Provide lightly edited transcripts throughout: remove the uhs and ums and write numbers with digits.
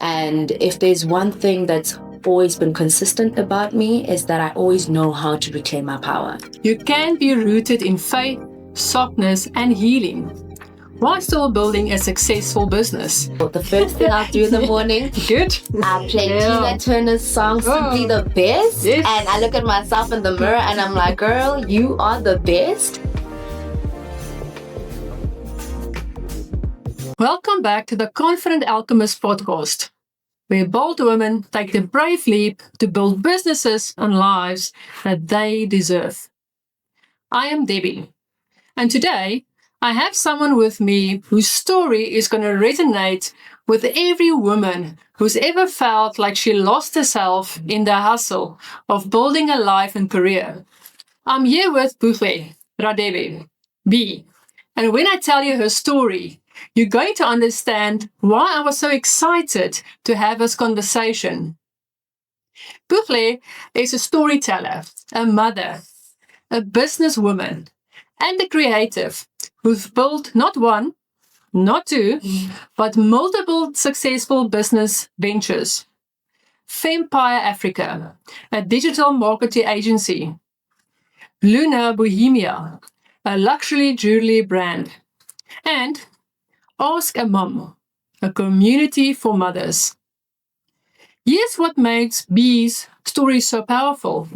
And if there's one thing that's always been consistent about me is that I always know how to reclaim my power. You can be rooted in faith, softness, and healing while still building a successful business. The first thing I'll do in the morning, Good. I play Tina Turner's song, Simply the Best. Yes. And I look at myself in the mirror and I'm like, girl, you are the best. Welcome back to the Confident Alchemist podcast, where bold women take the brave leap to build businesses and lives that they deserve. I am Debbie, and today I have someone with me whose story is going to resonate with every woman who's ever felt like she lost herself in the hustle of building a life and career. I'm here with Bohème, B. And when I tell you her story, you're going to understand why I was so excited to have this conversation. Nobuhle is a storyteller, a mother, a businesswoman, and a creative who's built not one, not two, but multiple successful business ventures. Fempire Africa, a digital marketing agency. Luna Bohemia, a luxury jewelry brand. And Ask a Mom, a community for mothers. Here's what makes B's story so powerful.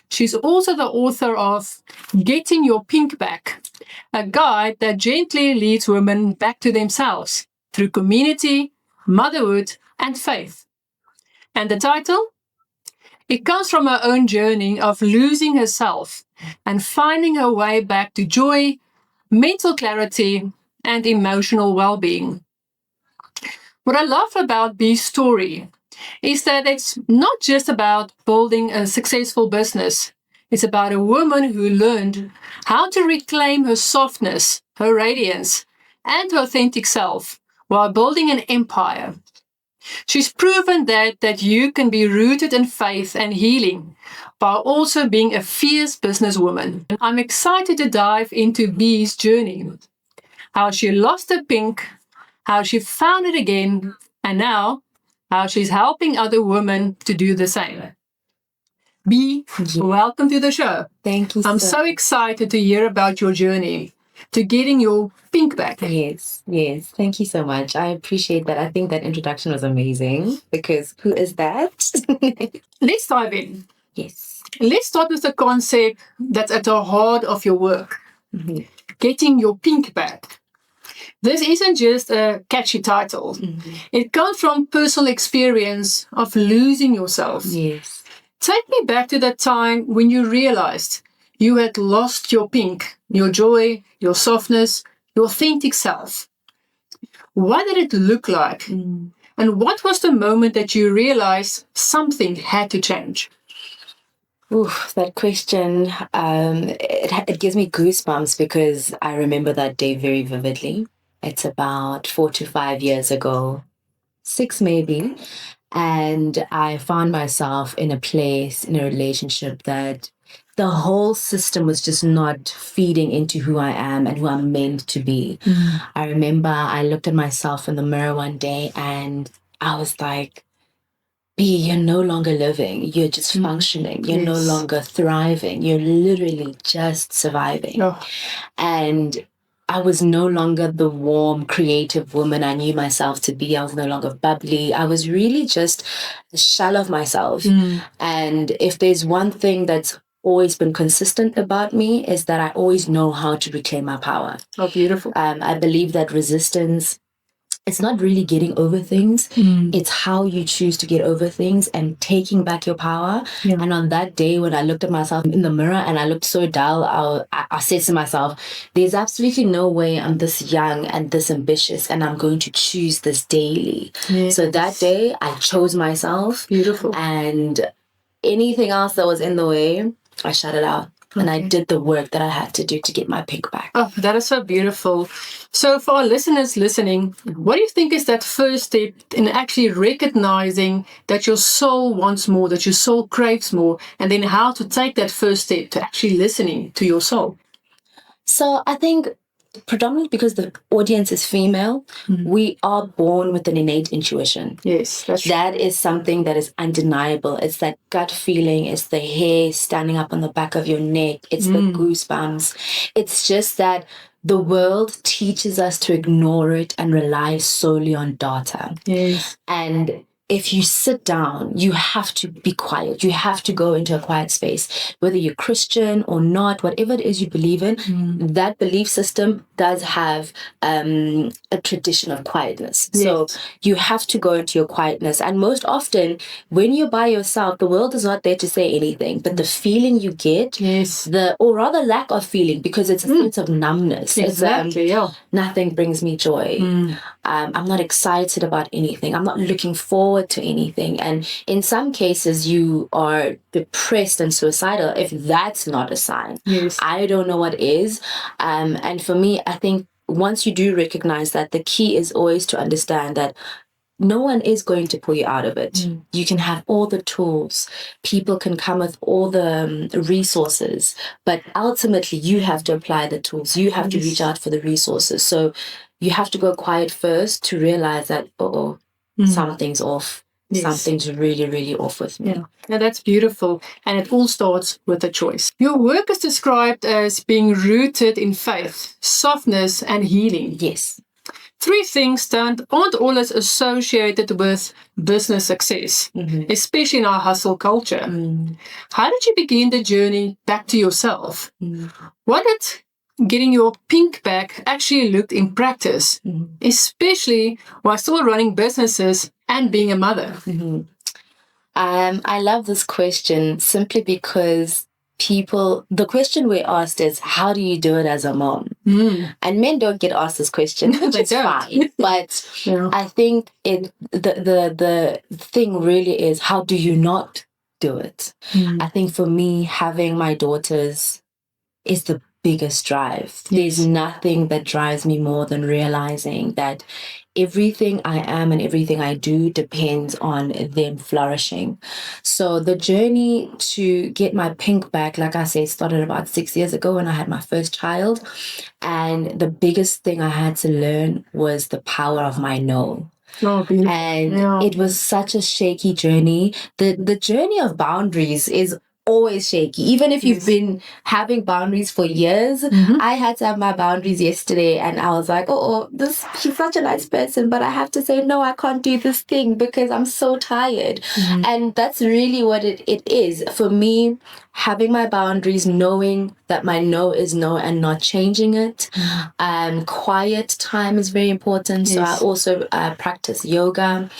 She's also the author of Getting Your Pink Back, a guide that gently leads women back to themselves through community, motherhood, and faith. And the title? It comes from her own journey of losing herself and finding her way back to joy, mental clarity, and emotional well-being. What I love about B's story is that it's not just about building a successful business. It's about a woman who learned how to reclaim her softness, her radiance, and her authentic self while building an empire. She's proven that you can be rooted in faith and healing while also being a fierce businesswoman. I'm excited to dive into B's journey. How she lost her pink, how she found it again, and now how she's helping other women to do the same. B, welcome to the show. Thank you. I'm so excited to hear about your journey to getting your pink back. Yes. Thank you so much. I appreciate that. I think that introduction was amazing because who is that? Let's dive in. Yes. Let's start with the concept that's at the heart of your work. Mm-hmm. Getting your pink back. This isn't just a catchy title. Mm-hmm. It comes from personal experience of losing yourself. Yes. Take me back to that time when you realized you had lost your pink, your joy, your softness, your authentic self. What did it look like? And what was the moment that you realized something had to change? Ooh, that question, it gives me goosebumps because I remember that day very vividly. It's about 4 to 5 years ago, 6 maybe. And I found myself in a place, in a relationship that the whole system was just not feeding into who I am and who I'm meant to be. I remember I looked at myself in the mirror one day and I was like, B, you're no longer living. You're just functioning. You're no longer thriving. You're literally just surviving. And I was no longer the warm, creative woman I knew myself to be. I was no longer bubbly. I was really just a shell of myself. And if there's one thing that's always been consistent about me is that I always know how to reclaim my power. Oh, beautiful. I believe that resistance, it's not really getting over things. It's how you choose to get over things and taking back your power. And on that day when I looked at myself in the mirror and I looked so dull, I said to myself, there's absolutely no way I'm this young and this ambitious and I'm going to choose this daily. So that day I chose myself. Beautiful. And anything else that was in the way, I shut it out. And I did the work that I had to do to get my pink back. Oh, that is so beautiful. So for our listeners listening, what do you think is that first step in actually recognizing that your soul wants more, that your soul craves more, and then how to take that first step to actually listening to your soul? So I think predominantly because the audience is female, we are born with an innate intuition. Yes, that's true. That is something that is undeniable. It's that gut feeling. It's the hair standing up on the back of your neck. It's the goosebumps. It's just that the world teaches us to ignore it and rely solely on data. Yes. And if you sit down, you have to be quiet. You have to go into a quiet space. Whether you're Christian or not, whatever it is you believe in, that belief system does have a tradition of quietness. Yes. So you have to go into your quietness. And most often, when you're by yourself, the world is not there to say anything. But the feeling you get, Yes. or rather lack of feeling, because it's a sense of numbness. Exactly, It's, nothing brings me joy. I'm not excited about anything. I'm not looking forward to anything. And in some cases, you are depressed and suicidal. If that's not a sign, Yes. I don't know what is. And for me, I think once you do recognize that, the key is always to understand that no one is going to pull you out of it. You can have all the tools. People can come with all the resources, but ultimately you have to apply the tools. You have to reach out for the resources. So you have to go quiet first to realize that, something's off. Yes. Something's really, really off with me. Yeah. Now that's beautiful. And it all starts with a choice. Your work is described as being rooted in faith, softness, and healing. Yes. 3 things that aren't always associated with business success, especially in our hustle culture. How did you begin the journey back to yourself? What did getting your pink back actually look in practice, especially while still running businesses and being a mother? I love this question simply because the question we're asked is, how do you do it as a mom? And men don't get asked this question, which is fine. But I think the thing really is, how do you not do it? I think for me, having my daughters is the biggest drive. There's nothing that drives me more than realizing that everything I am and everything I do depends on them flourishing. So the journey to get my pink back, like I said, started about 6 years ago when I had my first child. And the biggest thing I had to learn was the power of my no. Oh, beautiful. And it was such a shaky journey. The journey of boundaries is always shaky. Even if you've been having boundaries for years, I had to have my boundaries yesterday, and I was like, she's such a nice person, but I have to say, no, I can't do this thing because I'm so tired. And that's really what it is. For me, having my boundaries, knowing that my no is no and not changing it. Quiet time is very important. So I also practice yoga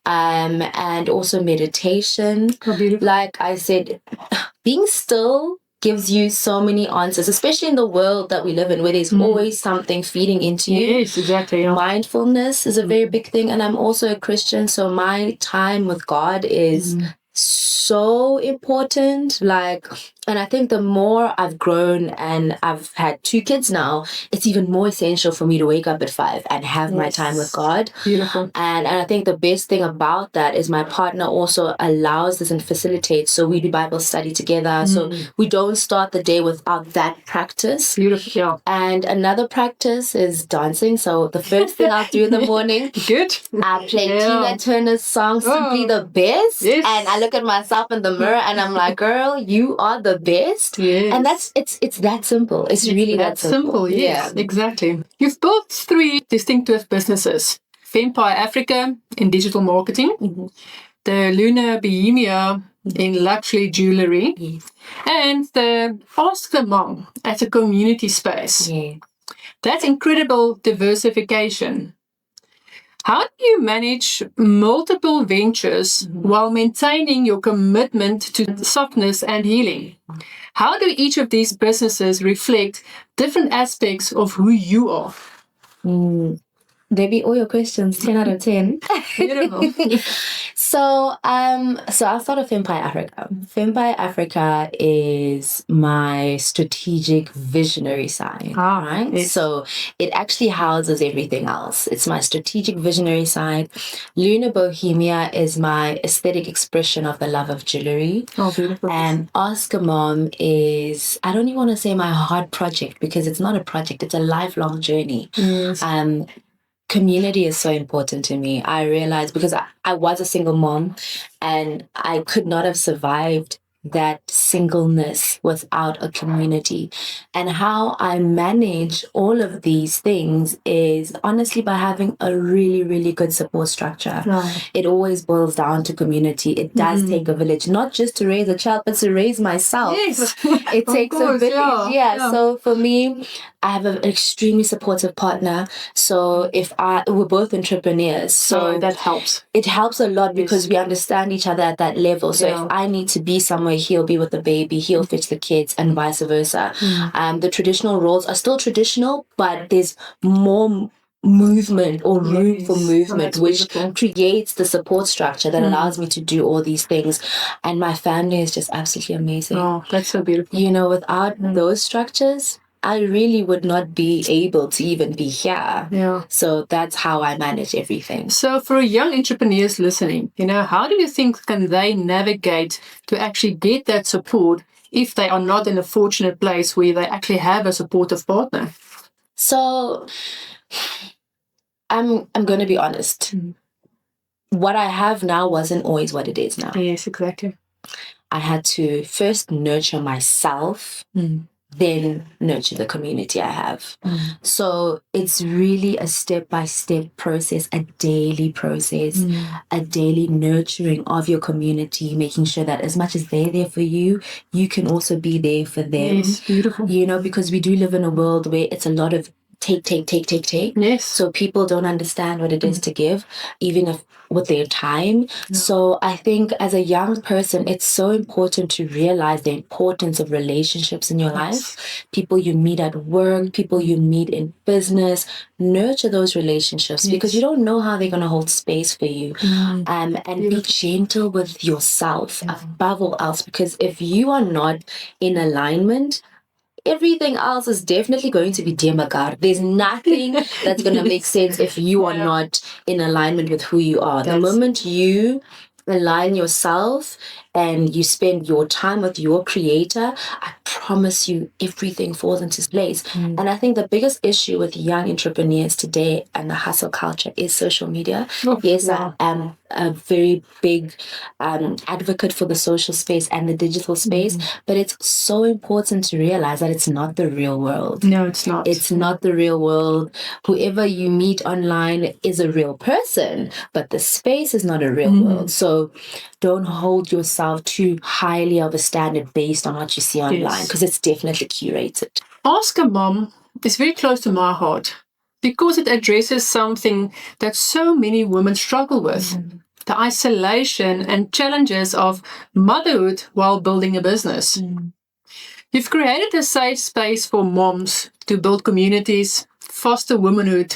and also meditation. Like I said, being still gives you so many answers, especially in the world that we live in, where there's always something feeding into you. Yes, exactly. Mindfulness is a very big thing. And I'm also a Christian, so my time with God is so important. And I think the more I've grown and I've had 2 kids now, it's even more essential for me to wake up at 5 and have my time with God. Beautiful. And I think the best thing about that is my partner also allows this and facilitates. So we do Bible study together. So we don't start the day without that practice. Beautiful. Yeah. And another practice is dancing. So the first thing I'll do in the morning, Good. I play Tina Turner's song, Simply the Best. Yes. And I look at myself in the mirror and I'm like, girl, you are the best. Yes. And it's that simple. It's really that simple. Yes, exactly. You've built 3 distinctive businesses: Fempire Africa in digital marketing, the Luna Bohemia in luxury jewelry, and the Ask the Mom as a community space. Yeah. That's incredible diversification. How do you manage multiple ventures while maintaining your commitment to softness and healing? How do each of these businesses reflect different aspects of who you are? Debbie, all your questions, 10 out of 10. Beautiful. So I'll start with Empire Africa. Empire Africa is my strategic visionary side, right? Yes. So it actually houses everything else. It's my strategic visionary side. Luna Bohemia is my aesthetic expression of the love of jewelry. Oh, beautiful. And Oscar Mom is, I don't even want to say my heart project because it's not a project, it's a lifelong journey. Yes. Community is so important to me. I realized because I was a single mom and I could not have survived that singleness without a community. And how I manage all of these things is honestly by having a really, really good support structure. Right. It always boils down to community. It does take a village, not just to raise a child, but to raise myself. Yes. It takes a village. Yeah. So for me, I have an extremely supportive partner. So we're both entrepreneurs. So that helps. It helps a lot because we understand each other at that level. So if I need to be somewhere, he'll be with the baby, he'll fetch the kids, and vice versa. The traditional roles are still traditional, but there's more movement or room for movement, which creates the support structure that allows me to do all these things. And my family is just absolutely amazing. Oh, that's so beautiful. You know, without those structures, I really would not be able to even be here. Yeah. So that's how I manage everything. So for young entrepreneurs listening, how do you think can they navigate to actually get that support if they are not in a fortunate place where they actually have a supportive partner? So I'm going to be honest. What I have now wasn't always what it is now. Yes, exactly. I had to first nurture myself, then nurture the community I have. So it's really a step-by-step process, a daily process, a daily nurturing of your community, making sure that as much as they're there for you, you can also be there for them. Yes, beautiful. Because we do live in a world where it's a lot of take. Yes. So people don't understand what it is to give, even if with their time. So I think as a young person, it's so important to realize the importance of relationships in your life. People you meet at work, people you meet in business, nurture those relationships because you don't know how they're going to hold space for you. And be gentle with yourself above all else, because if you are not in alignment, everything else is definitely going to be demagogue. There's nothing that's going to make sense if you are not in alignment with who you are. The moment you align yourself and you spend your time with your creator, I promise you everything falls into place. And I think the biggest issue with young entrepreneurs today and the hustle culture is social media. I am a very big advocate for the social space and the digital space, but it's so important to realize that it's not the real world. No, it's not. It's not the real world. Whoever you meet online is a real person, but the space is not a real world. So don't hold yourself too highly of a standard based on what you see online, because it's definitely curated. Ask a Mom is very close to my heart because it addresses something that so many women struggle with. The isolation and challenges of motherhood while building a business. You've created a safe space for moms to build communities, foster womanhood.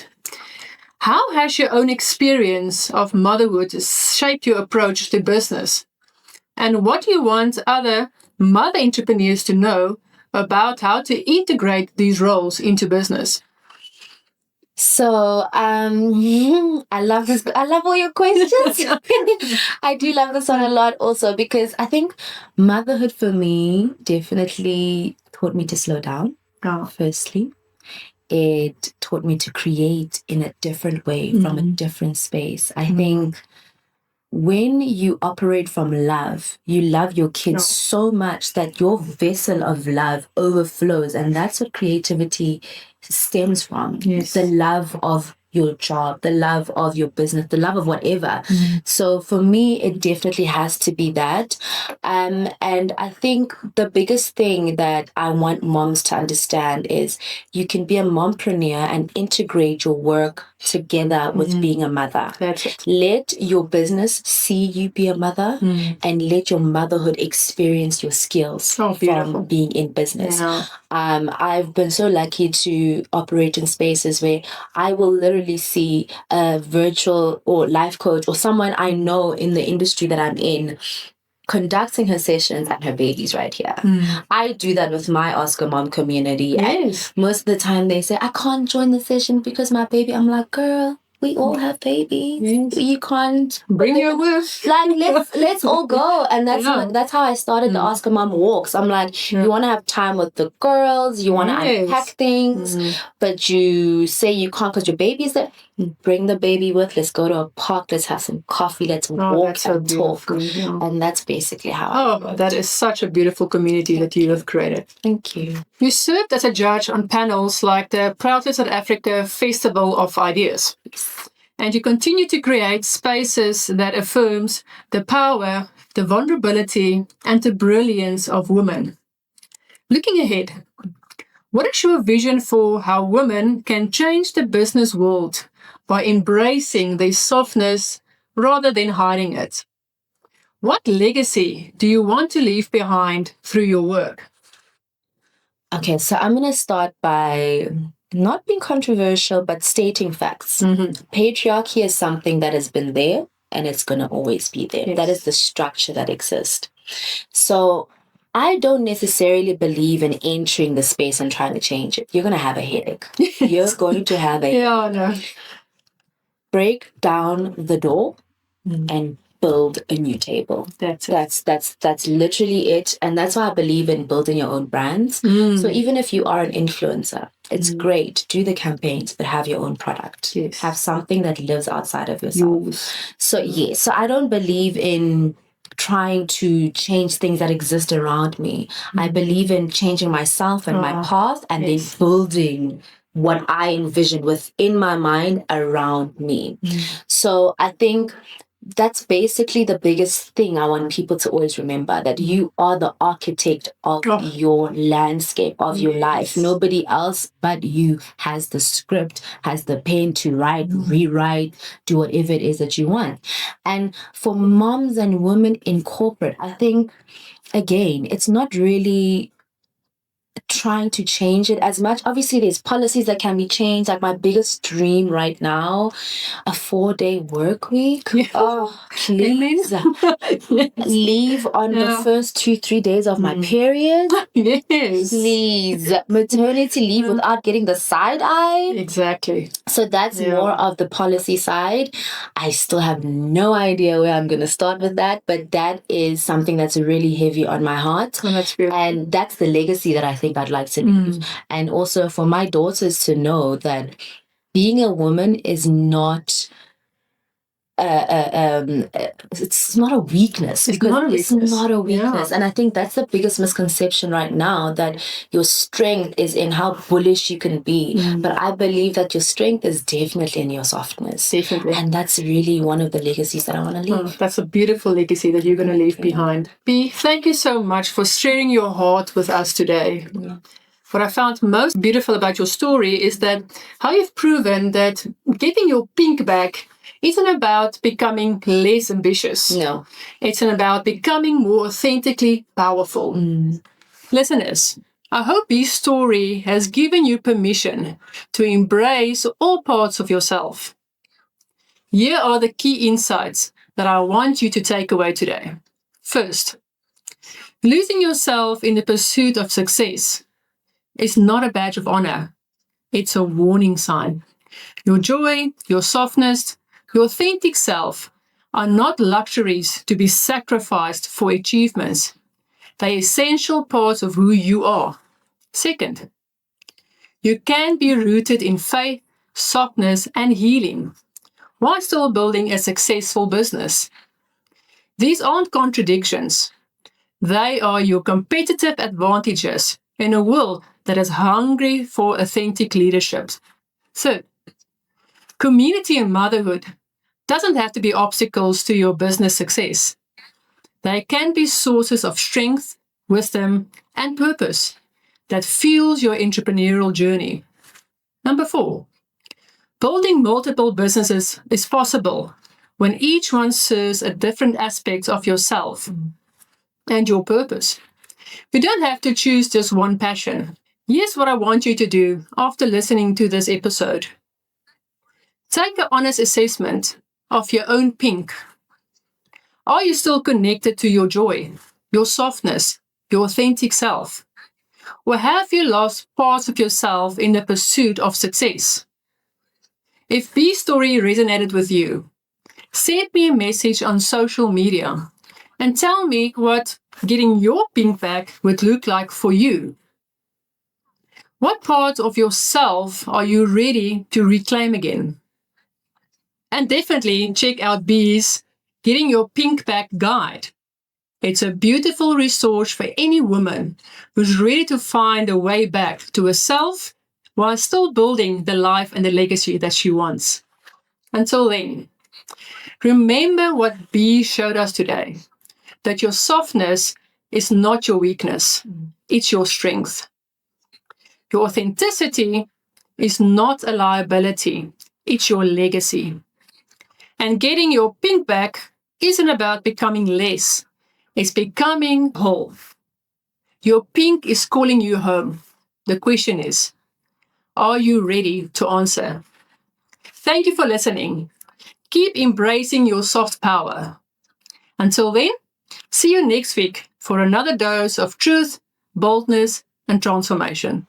How has your own experience of motherhood shaped your approach to business? And what do you want other mother entrepreneurs to know about how to integrate these roles into business? So, I love this. I love all your questions. I do love this one a lot also because I think motherhood for me definitely taught me to slow down. Firstly, it taught me to create in a different way from a different space. I think when you operate from love, you love your kids so much that your vessel of love overflows. And that's what creativity stems from. The love of your job, the love of your business, the love of whatever. So for me, it definitely has to be that. And I think the biggest thing that I want moms to understand is you can be a mompreneur and integrate your work, together with being a mother. That's it. Let your business see you be a mother and let your motherhood experience your skills from being in business. Yeah. I've been so lucky to operate in spaces where I will literally see a virtual or life coach or someone I know in the industry that I'm in conducting her sessions and her baby's right here. I do that with my Oscar Mom community. Yes. And most of the time they say, I can't join the session because my baby. I'm like, girl, we all have babies. Yes. You can't bring your wish. Like let's all go. And that's how I started the Oscar Mom walks. I'm like, you want to have time with the girls, you want to unpack things, but you say you can't because your baby's there. Bring the baby with. Let's go to a park. Let's have some coffee. Let's walk and talk. And that's basically how that is such a beautiful community that you have created. Thank you. You served as a judge on panels like the Proudly South Africa Festival of Ideas. And you continue to create spaces that affirms the power, the vulnerability, and the brilliance of women. Looking ahead, what is your vision for how women can change the business world by embracing their softness rather than hiding it? What legacy do you want to leave behind through your work? Okay, so I'm going to start by not being controversial, but stating facts. Patriarchy is something that has been there and it's going to always be there. Yes. That is the structure that exists. So I don't necessarily believe in entering the space and trying to change it. You're going to have a headache. You're going to have a break down the door and build a new table. That's literally it. And that's why I believe in building your own brands. So even if you are an influencer, it's great. Do the campaigns, but have your own product. Yes. Have something that lives outside of yourself. So I don't believe in trying to change things that exist around me. I believe in changing myself and my path and then building what I envision within my mind around me. So I think that's basically the biggest thing I want people to always remember, that you are the architect of your landscape, of your life. Nobody else but you has the script, has the pen to write, rewrite, do whatever it is that you want. And for moms and women in corporate, I think, again, it's not really trying to change it as much. Obviously, there's policies that can be changed. Like my biggest dream right now, a 4-day work week. Oh, please. Leave on the first 2-3 days of my period. Yes. Please. Maternity leave without getting the side eye. Exactly. So that's more of the policy side. I still have no idea where I'm going to start with that, but that is something that's really heavy on my heart. Oh, that's good. And that's the legacy that I think I'd like to leave. And also for my daughters to know that being a woman is not it's not a weakness. It's not a weakness. And I think that's the biggest misconception right now, that your strength is in how bullish you can be. But I believe that your strength is definitely in your softness. Definitely. And that's really one of the legacies that I want to leave. That's a beautiful legacy that you're going to leave behind. B, thank you so much for sharing your heart with us today. What I found most beautiful about your story is that how you've proven that getting your pink back isn't about becoming less ambitious. No. It's about becoming more authentically powerful. Listeners, I hope this story has given you permission to embrace all parts of yourself. Here are the key insights that I want you to take away today. First, losing yourself in the pursuit of success is not a badge of honor. It's a warning sign. Your joy, your softness, your authentic self are not luxuries to be sacrificed for achievements. They're essential parts of who you are. Second, you can be rooted in faith, softness, and healing while still building a successful business. These aren't contradictions. They are your competitive advantages in a world that is hungry for authentic leadership. Third, community and motherhood doesn't have to be obstacles to your business success. They can be sources of strength, wisdom, and purpose that fuels your entrepreneurial journey. Number 4, Building multiple businesses is possible when each one serves a different aspect of yourself and your purpose. You don't have to choose just one passion. Here's what I want you to do after listening to this episode. Take an honest assessment of your own pink. Are you still connected to your joy, your softness, your authentic self? Or have you lost parts of yourself in the pursuit of success? If this story resonated with you, send me a message on social media and tell me what getting your pink back would look like for you. What parts of yourself are you ready to reclaim again? And definitely check out B's Getting Your Pink Back guide. It's a beautiful resource for any woman who's ready to find a way back to herself while still building the life and the legacy that she wants. Until then, remember what B showed us today, that your softness is not your weakness, it's your strength. Your authenticity is not a liability, it's your legacy. And getting your pink back isn't about becoming less, it's becoming whole. Your pink is calling you home. The question is, are you ready to answer? Thank you for listening. Keep embracing your soft power. Until then, see you next week for another dose of truth, boldness, and transformation.